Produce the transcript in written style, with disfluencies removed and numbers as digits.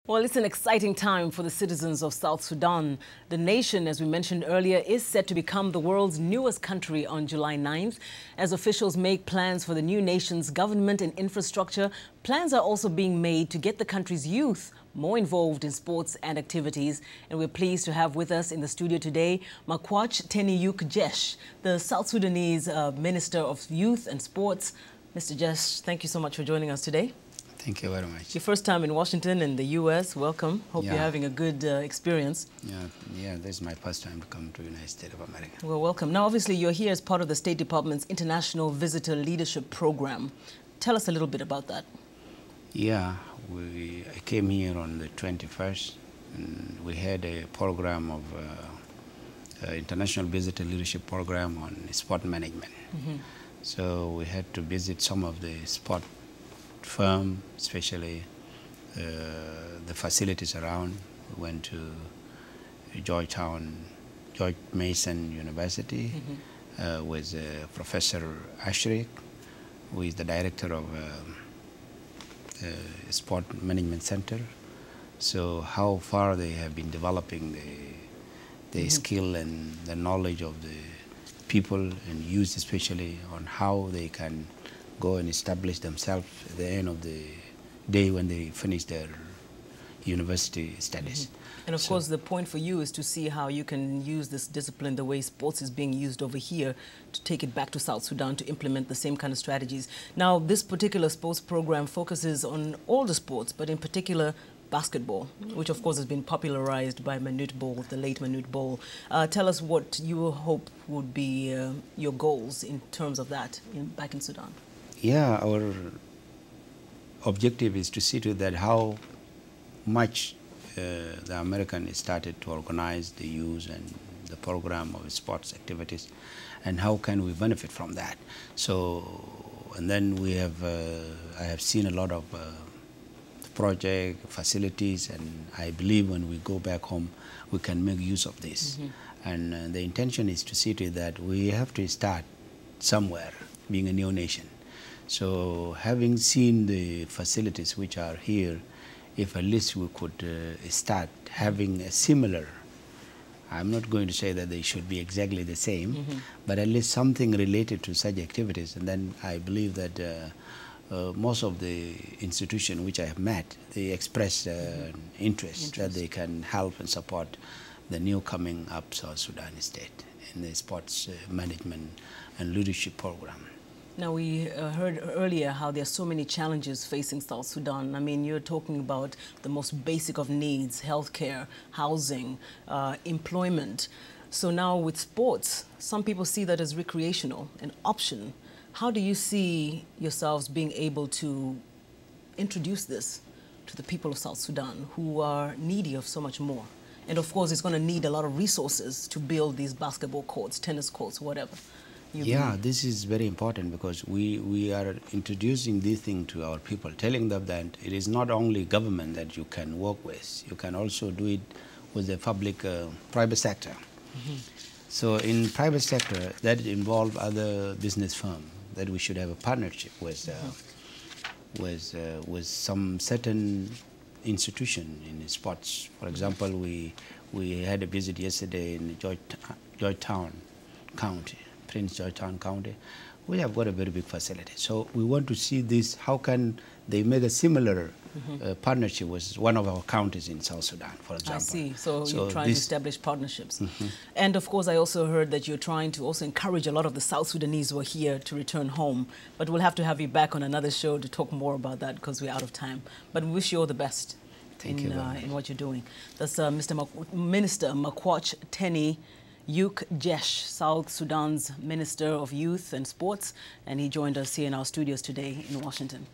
Well, it's an exciting time for the citizens of South Sudan. The nation, as we mentioned earlier, is set to become the world's newest country on July 9th. As officials make plans for the new nation's government and infrastructure, plans are also being made to get the country's youth more involved in sports and activities. And we're pleased to have with us in the studio today Makuac Teny Youk Jech, the South Sudanese Minister of Youth and Sports. Mr. Jech, thank you so much for joining us today. Thank you very much. Your first time in Washington and the U.S. Welcome. Hope you're having a good experience. Yeah, this is my first time to come to the United States of America. Well, welcome. Now, obviously, you're here as part of the State Department's International Visitor Leadership Program. Tell us a little bit about that. Yeah, I came here on the 21st, and we had a program of International Visitor Leadership Program on sport management. So we had to visit some of the sport firm, especially the facilities around. We went to George Mason University with Professor Ashrik, who is the director of Sport Management Center. So how far they have been developing the skill and the knowledge of the people and youth, especially on how they can go and establish themselves at the end of the day when they finish their university studies. And of course, the point for you is to see how you can use this discipline the way sports is being used over here to take it back to South Sudan to implement the same kind of strategies. Now, this particular sports program focuses on all the sports, but in particular, basketball, which of course has been popularized by Manute Bol, the late Manute Bol. Tell us what you hope would be your goals in terms of that back in Sudan. Yeah, our objective is to see to that how much the American started to organize the youth and the program of sports activities, and how can we benefit from that. So, and then we have, I have seen a lot of project facilities, and I believe when we go back home, we can make use of this. And the intention is to see to that we have to start somewhere, being a new nation. So having seen the facilities which are here, if at least we could start having a similar, I'm not going to say that they should be exactly the same, but at least something related to such activities. And then I believe that most of the institutions which I have met, they express interest that they can help and support the new coming up South Sudan state in the sports management and leadership program. Now, we heard earlier how there are so many challenges facing South Sudan. I mean, you're talking about the most basic of needs, healthcare, housing, employment. So now with sports, some people see that as recreational, an option. How do you see yourselves being able to introduce this to the people of South Sudan who are needy of so much more? And of course, it's going to need a lot of resources to build these basketball courts, tennis courts, whatever. Yeah, this is very important because we are introducing this thing to our people, telling them that it is not only government that you can work with, you can also do it with the public, private sector. So in private sector, that involves other business firms that we should have a partnership with, with some certain institution in sports. For example, we had a visit yesterday in Georgetown County. Prince Georgetown County, we have got a very big facility. So we want to see this, how can they make a similar partnership with one of our counties in South Sudan, for example. I see. So you're trying to establish partnerships. And of course, I also heard that you're trying to also encourage a lot of the South Sudanese who are here to return home. But we'll have to have you back on another show to talk more about that because we're out of time. But we wish you all the best in what you're doing. That's Minister Makuac Teny Youk Jech, South Sudan's Minister of Youth and Sports, and he joined us here in our studios today in Washington.